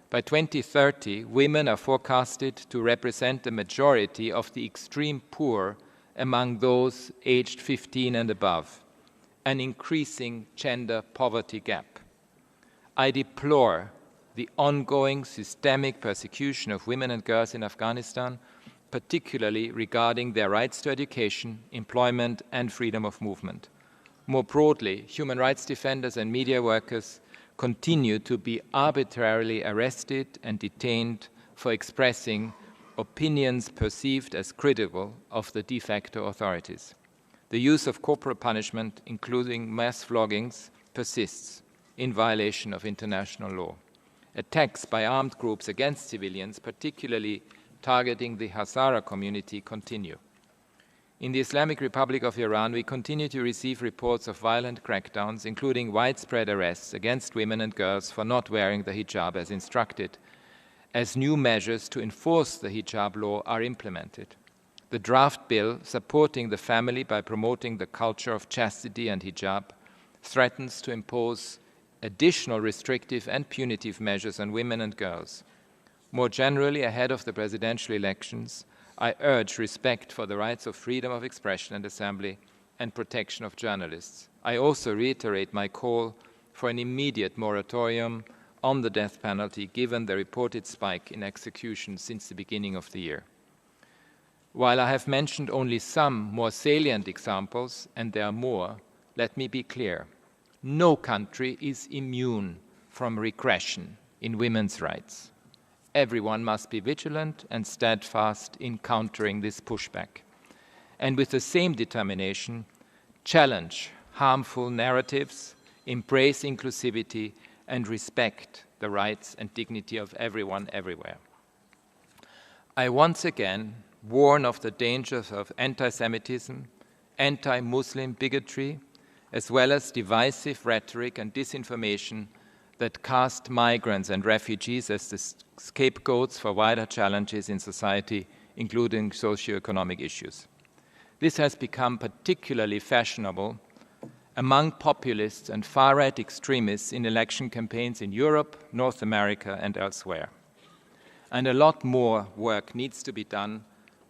By 2030, women are forecasted to represent the majority of the extreme poor among those aged 15 and above, an increasing gender poverty gap. I deplore the ongoing systemic persecution of women and girls in Afghanistan, particularly regarding their rights to education, employment, and freedom of movement. More broadly, human rights defenders and media workers continue to be arbitrarily arrested and detained for expressing opinions perceived as critical of the de facto authorities. The use of corporal punishment, including mass floggings, persists in violation of international law. Attacks by armed groups against civilians, particularly targeting the Hazara community, continue. In the Islamic Republic of Iran, we continue to receive reports of violent crackdowns, including widespread arrests against women and girls for not wearing the hijab as instructed, as new measures to enforce the hijab law are implemented. The draft bill supporting the family by promoting the culture of chastity and hijab threatens to impose additional restrictive and punitive measures on women and girls. More generally, ahead of the presidential elections, I urge respect for the rights of freedom of expression and assembly and protection of journalists. I also reiterate my call for an immediate moratorium on the death penalty given the reported spike in executions since the beginning of the year. While I have mentioned only some more salient examples, and there are more, let me be clear. No country is immune from regression in women's rights. Everyone must be vigilant and steadfast in countering this pushback, and with the same determination, challenge harmful narratives, embrace inclusivity, and respect the rights and dignity of everyone everywhere. I once again warn of the dangers of anti-Semitism, anti-Muslim bigotry, as well as divisive rhetoric and disinformation that cast migrants and refugees as the scapegoats for wider challenges in society, including socio-economic issues. This has become particularly fashionable among populists and far-right extremists in election campaigns in Europe, North America, and elsewhere. And a lot more work needs to be done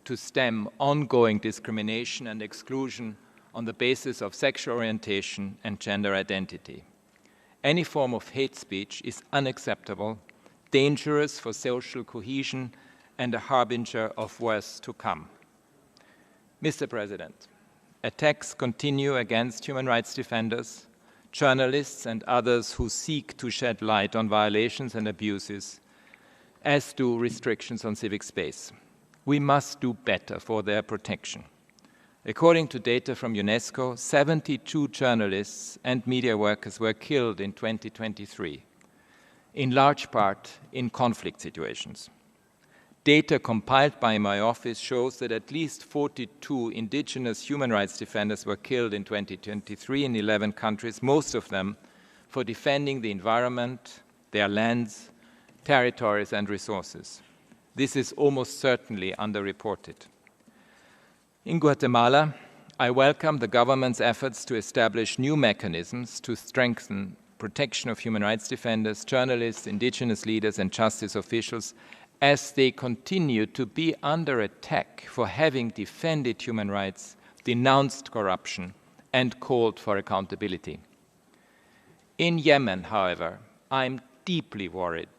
to stem ongoing discrimination and exclusion on the basis of sexual orientation and gender identity. Any form of hate speech is unacceptable, dangerous for social cohesion, and a harbinger of worse to come. Mr. President, attacks continue against human rights defenders, journalists, and others who seek to shed light on violations and abuses, as do restrictions on civic space. We must do better for their protection. According to data from UNESCO, 72 journalists and media workers were killed in 2023, in large part in conflict situations. Data compiled by my office shows that at least 42 indigenous human rights defenders were killed in 2023 in 11 countries, most of them for defending the environment, their lands, territories, and resources. This is almost certainly underreported. In Guatemala, I welcome the government's efforts to establish new mechanisms to strengthen protection of human rights defenders, journalists, indigenous leaders, and justice officials as they continue to be under attack for having defended human rights, denounced corruption, and called for accountability. In Yemen, however, I'm deeply worried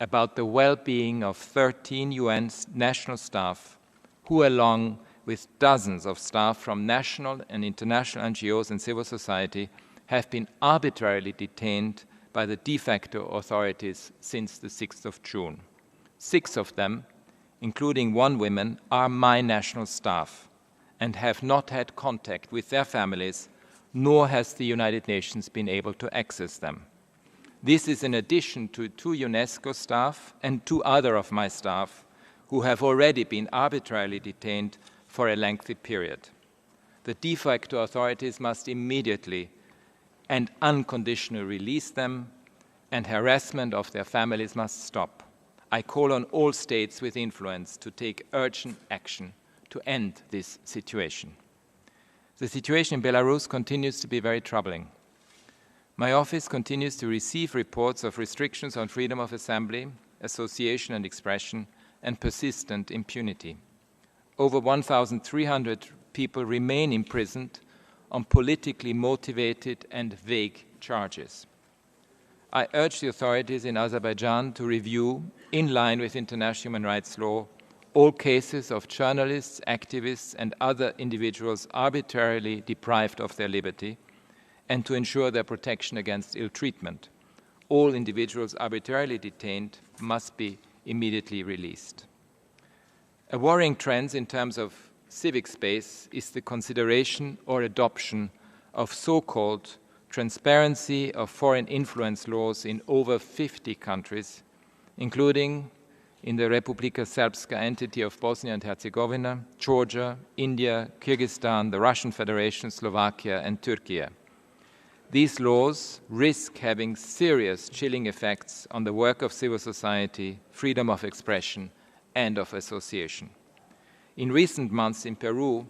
about the well-being of 13 UN national staff who, along with dozens of staff from national and international NGOs and civil society, have been arbitrarily detained by the de facto authorities since the 6th of June. 6 of them, including 1 woman, are my national staff and have not had contact with their families, nor has the United Nations been able to access them. This is in addition to 2 UNESCO staff and 2 other of my staff who have already been arbitrarily detained for a lengthy period. The de facto authorities must immediately and unconditionally release them, and harassment of their families must stop. I call on all states with influence to take urgent action to end this situation. The situation in Belarus continues to be very troubling. My office continues to receive reports of restrictions on freedom of assembly, association and expression, and persistent impunity. Over 1,300 people remain imprisoned on politically motivated and vague charges. I urge the authorities in Azerbaijan to review, in line with international human rights law, all cases of journalists, activists, and other individuals arbitrarily deprived of their liberty, and to ensure their protection against ill treatment. All individuals arbitrarily detained must be immediately released. A worrying trend in terms of civic space is the consideration or adoption of so-called transparency of foreign influence laws in over 50 countries, including in the Republika Srpska entity of Bosnia and Herzegovina, Georgia, India, Kyrgyzstan, the Russian Federation, Slovakia, and Turkey. These laws risk having serious chilling effects on the work of civil society, freedom of expression, and of association. In recent months in Peru,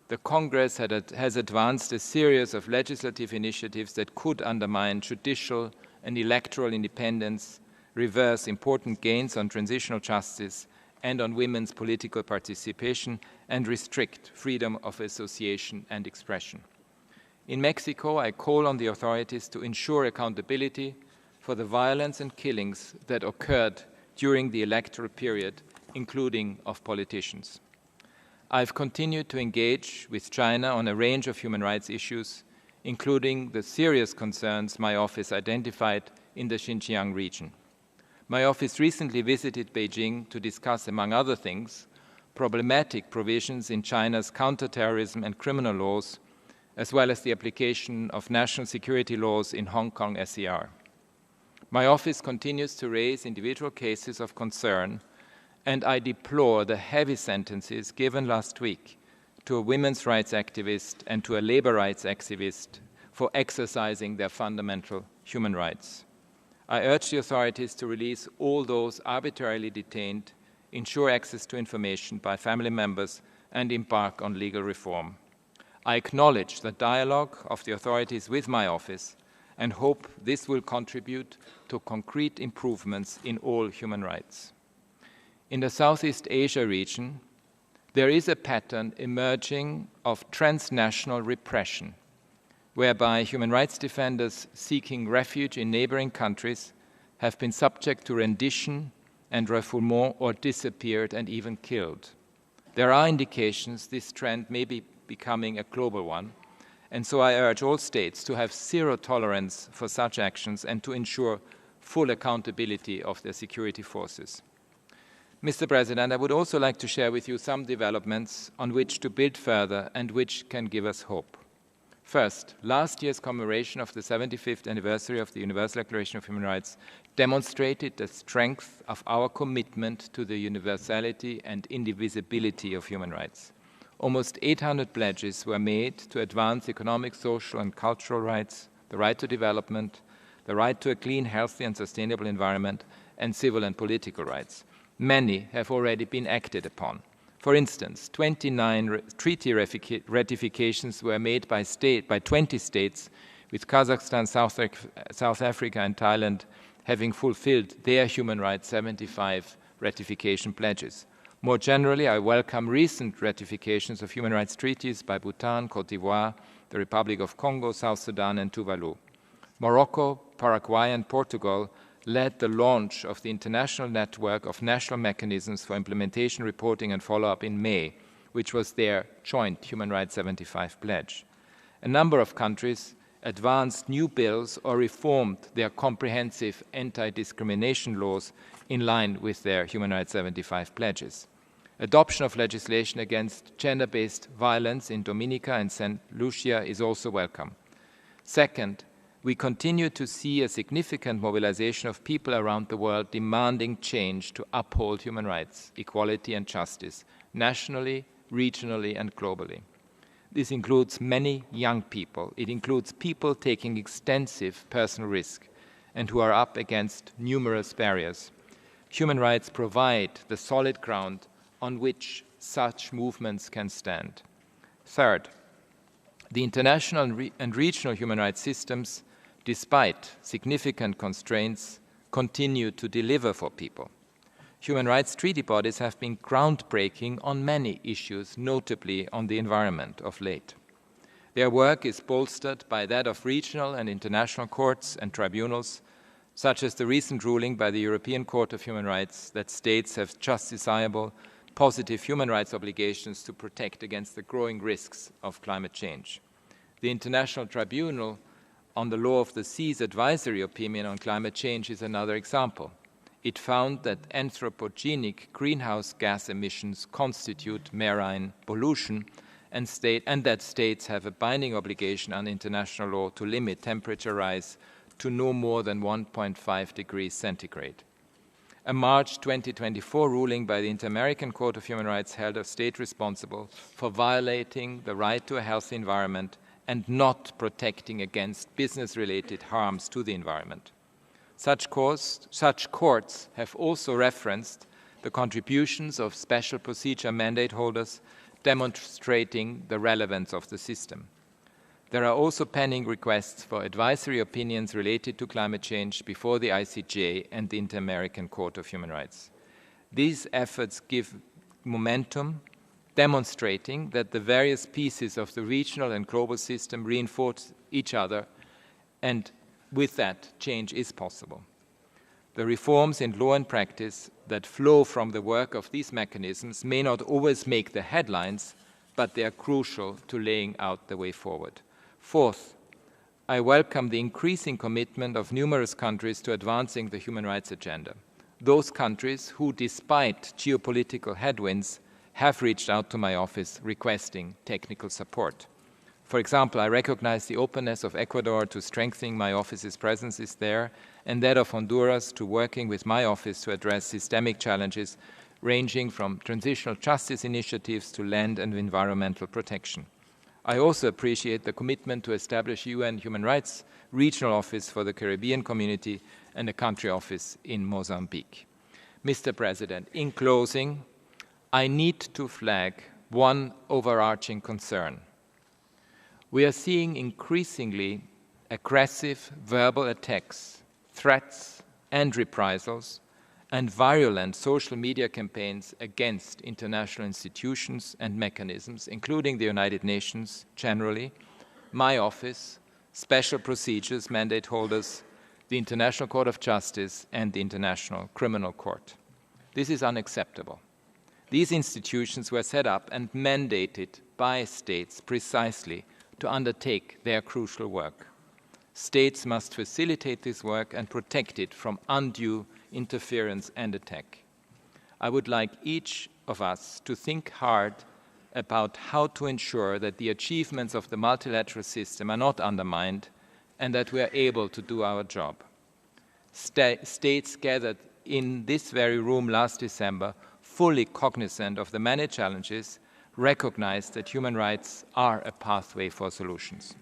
the Congress has advanced a series of legislative initiatives that could undermine judicial and electoral independence, reverse important gains on transitional justice and on women's political participation, and restrict freedom of association and expression. In Mexico, I call on the authorities to ensure accountability for the violence and killings that occurred during the electoral period, including of politicians. I've continued to engage with China on a range of human rights issues, including the serious concerns my office identified in the Xinjiang region. My office recently visited Beijing to discuss, among other things, problematic provisions in China's counterterrorism and criminal laws, as well as the application of national security laws in Hong Kong SCR. My office continues to raise individual cases of concern, and I deplore the heavy sentences given last week to a women's rights activist and to a labor rights activist for exercising their fundamental human rights. I urge the authorities to release all those arbitrarily detained, ensure access to information by family members, and embark on legal reform. I acknowledge the dialogue of the authorities with my office and hope this will contribute to concrete improvements in all human rights. In the Southeast Asia region, there is a pattern emerging of transnational repression, whereby human rights defenders seeking refuge in neighboring countries have been subject to rendition and refoulement or disappeared and even killed. There are indications this trend may be becoming a global one, and so I urge all states to have zero tolerance for such actions and to ensure full accountability of their security forces. Mr. President, I would also like to share with you some developments on which to build further and which can give us hope. First, last year's commemoration of the 75th anniversary of the Universal Declaration of Human Rights demonstrated the strength of our commitment to the universality and indivisibility of human rights. Almost 800 pledges were made to advance economic, social, and cultural rights, the right to development, the right to a clean, healthy, and sustainable environment, and civil and political rights. Many have already been acted upon. For instance, 29 treaty ratifications were made by 20 states, with Kazakhstan, South Africa, and Thailand having fulfilled their human rights 75 ratification pledges. More generally, I welcome recent ratifications of human rights treaties by Bhutan, Cote d'Ivoire, the Republic of Congo, South Sudan, and Tuvalu. Morocco, Paraguay, and Portugal led the launch of the International Network of National Mechanisms for Implementation, Reporting, and Follow-up in May, which was their joint Human Rights 75 pledge. A number of countries advanced new bills or reformed their comprehensive anti-discrimination laws in line with their Human Rights 75 pledges. Adoption of legislation against gender-based violence in Dominica and St. Lucia is also welcome. Second, we continue to see a significant mobilization of people around the world demanding change to uphold human rights, equality, and justice, nationally, regionally, and globally. This includes many young people. It includes people taking extensive personal risk and who are up against numerous barriers. Human rights provide the solid ground on which such movements can stand. Third, the international and regional human rights systems, despite significant constraints, continue to deliver for people. Human rights treaty bodies have been groundbreaking on many issues, notably on the environment of late. Their work is bolstered by that of regional and international courts and tribunals, such as the recent ruling by the European Court of Human Rights that states have justiciable, positive human rights obligations to protect against the growing risks of climate change. The International Tribunal on the Law of the Sea's advisory opinion on climate change is another example. It found that anthropogenic greenhouse gas emissions constitute marine pollution and that states have a binding obligation under international law to limit temperature rise to no more than 1.5 degrees centigrade. A March 2024 ruling by the Inter-American Court of Human Rights held a state responsible for violating the right to a healthy environment and not protecting against business-related harms to the environment. Such courts have also referenced the contributions of special procedure mandate holders, demonstrating the relevance of the system. There are also pending requests for advisory opinions related to climate change before the ICJ and the Inter-American Court of Human Rights. These efforts give momentum, demonstrating that the various pieces of the regional and global system reinforce each other, and with that, change is possible. The reforms in law and practice that flow from the work of these mechanisms may not always make the headlines, but they are crucial to laying out the way forward. Fourth, I welcome the increasing commitment of numerous countries to advancing the human rights agenda. Those countries who, despite geopolitical headwinds, have reached out to my office requesting technical support. For example, I recognize the openness of Ecuador to strengthening my office's presence there, and that of Honduras to working with my office to address systemic challenges ranging from transitional justice initiatives to land and environmental protection. I also appreciate the commitment to establish UN Human Rights Regional Office for the Caribbean Community and a country office in Mozambique. Mr. President, in closing, I need to flag one overarching concern. We are seeing increasingly aggressive verbal attacks, threats, and reprisals, and virulent social media campaigns against international institutions and mechanisms, including the United Nations generally, my office, special procedures mandate holders, the International Court of Justice, and the International Criminal Court. This is unacceptable. These institutions were set up and mandated by states precisely to undertake their crucial work. States must facilitate this work and protect it from undue interference and attack. I would like each of us to think hard about how to ensure that the achievements of the multilateral system are not undermined and that we are able to do our job. States gathered in this very room last December, fully cognizant of the many challenges, recognized that human rights are a pathway for solutions.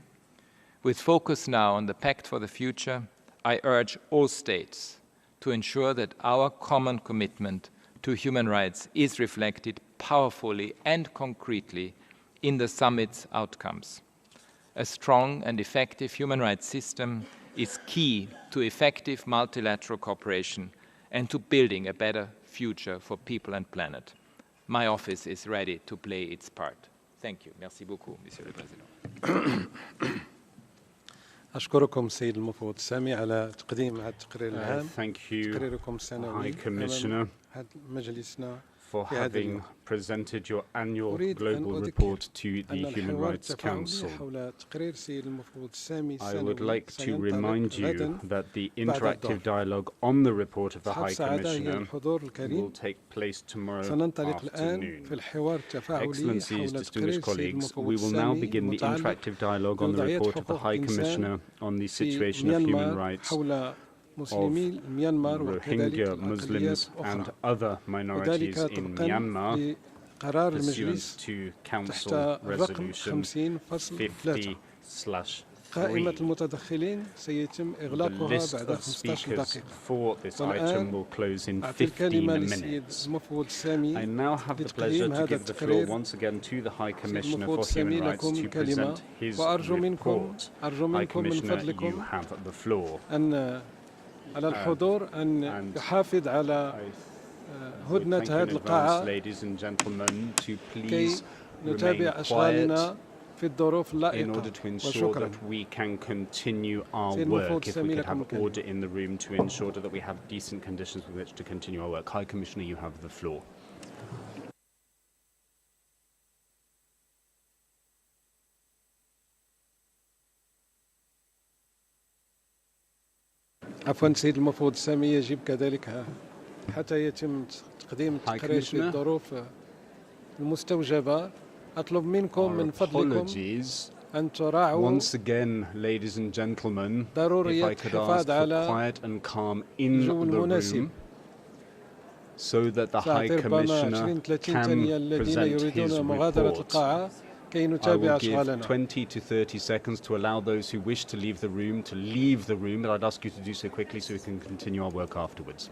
With focus now on the Pact for the Future, I urge all states to ensure that our common commitment to human rights is reflected powerfully and concretely in the summit's outcomes. A strong and effective human rights system is key to effective multilateral cooperation and to building a better future for people and planet. My office is ready to play its part. Thank you. Merci beaucoup, Monsieur le Président. أشكركم سيد المفوض السامي على تقديم هذا التقرير العام. Thank you, تقريركم السنوي High Commissioner, مجلسنا for having presented your annual global report to the Human Rights Council. I would like to remind you that the interactive dialogue on the report of the High Commissioner will take place tomorrow afternoon. Excellencies, distinguished colleagues, we will now begin the interactive dialogue on the report of the High Commissioner on the situation of human rights of Rohingya Muslims and other minorities in Myanmar, pursuant to Council Resolution 50/3. The list of speakers for this item will close in 15 minutes. I now have the pleasure to give the floor once again to the High Commissioner for Human Rights to present his report. High Commissioner, you have the floor. على الحضور أن يحافظ على هدنة هذه القاعة كي نتابع أشغالنا في الظروف اللائقة. وشكرا. We can continue our work if we could have order in the room to ensure that we have decent conditions with which to continue our work. High Commissioner, you have the floor. عفوا سيد المفوض السامي، يجب كذلك حتى يتم تقديم التقرير في الظروف المستوجبة. أطلب منكم من فضلكم أن تراعوا once again, ladies and gentlemen, ضرورية الحفاظ على quiet and calm in the room so that the High Commissioner can present his report. I will give 20 to 30 seconds to allow those who wish to leave the room, but I'd ask you to do so quickly so we can continue our work afterwards.